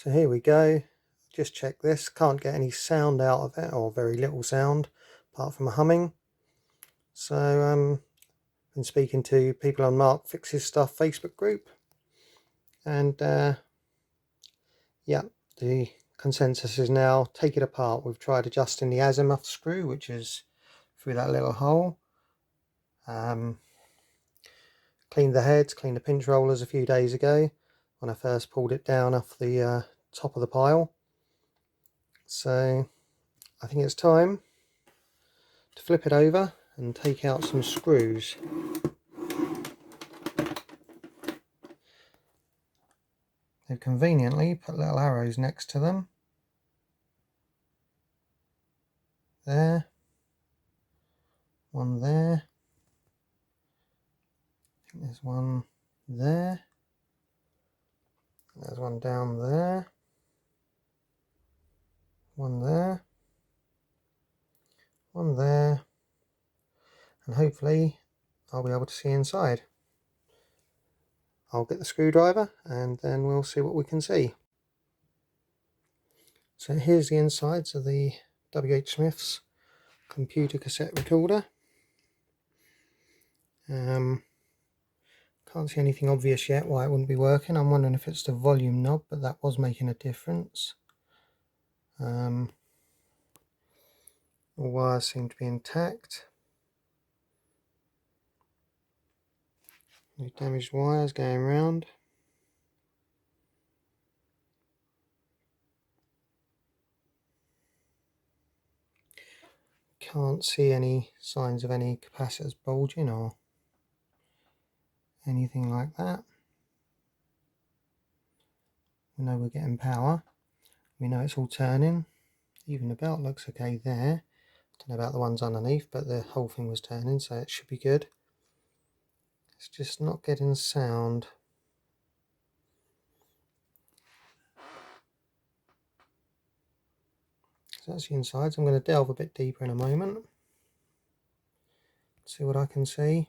So here we go. Just check this. Can't get any sound out of it, or very little sound apart from a humming. So been speaking to people on Mark Fixes Stuff Facebook group, and yeah, the consensus is now take it apart. We've tried adjusting the azimuth screw, which is through that little hole. Cleaned the heads, cleaned the pinch rollers a few days ago when I first pulled it down off the top of the pile. So I think it's time to flip it over and take out some screws. They've conveniently put little arrows next to them. There. One there. I think there's one there. There's one down there. One there. One there. And hopefully I'll be able to see inside. I'll get the screwdriver and then we'll see what we can see. So here's the insides of the WHSmith's computer cassette recorder. Can't see anything obvious yet why it wouldn't be working. I'm wondering if it's the volume knob, but that was making a difference. All wires seem to be intact. No damaged wires going around. Can't see any signs of any capacitors bulging or anything like that. We know we're getting power. We know it's all turning. Even the belt looks okay there. Don't know about the ones underneath, but the whole thing was turning, so it should be good. It's just not getting sound. So that's the insides. I'm going to delve a bit deeper in a moment. See what I can see.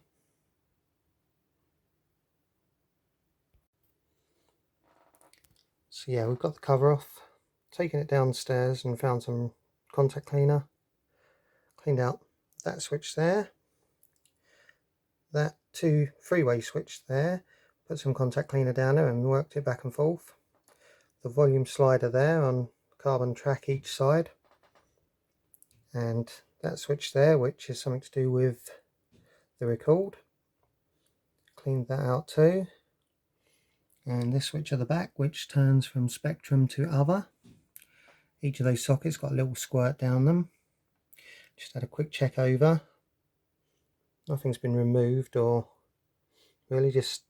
So yeah, we've got the cover off. Taken it downstairs and found some contact cleaner. Cleaned out that switch there. That 2 3-way switch there. Put some contact cleaner down there and worked it back and forth. The volume slider there on carbon track each side. And that switch there, which is something to do with the record. Cleaned that out too. And this switch at the back, which turns from Spectrum to other. Each of those sockets got a little squirt down them. Just had a quick check over. Nothing's been removed, or really just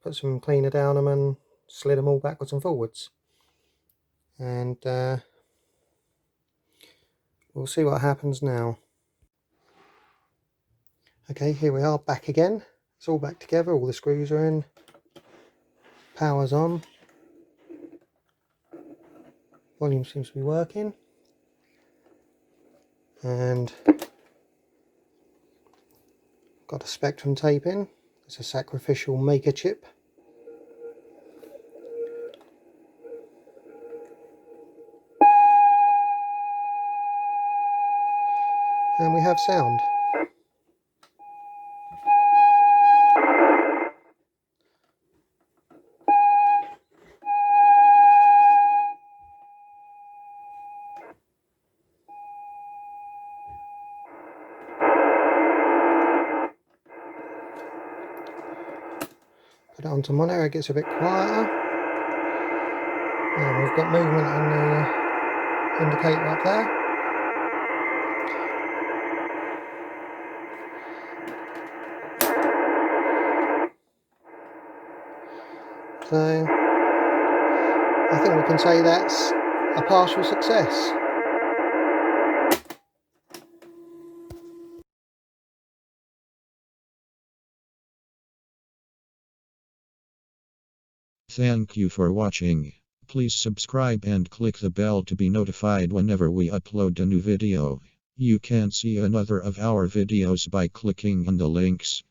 put some cleaner down them and slid them all backwards and forwards. And we'll see what happens now. Okay, here we are back again. It's all back together, all the screws are in. Power's on. Volume seems to be working. And got a Spectrum tape in. It's a sacrificial maker chip. And we have sound. Put it onto monitor, it gets a bit quieter. And we've got movement on the indicator up there. So I think we can say that's a partial success. Thank you for watching. Please subscribe and click the bell to be notified whenever we upload a new video. You can see another of our videos by clicking on the links.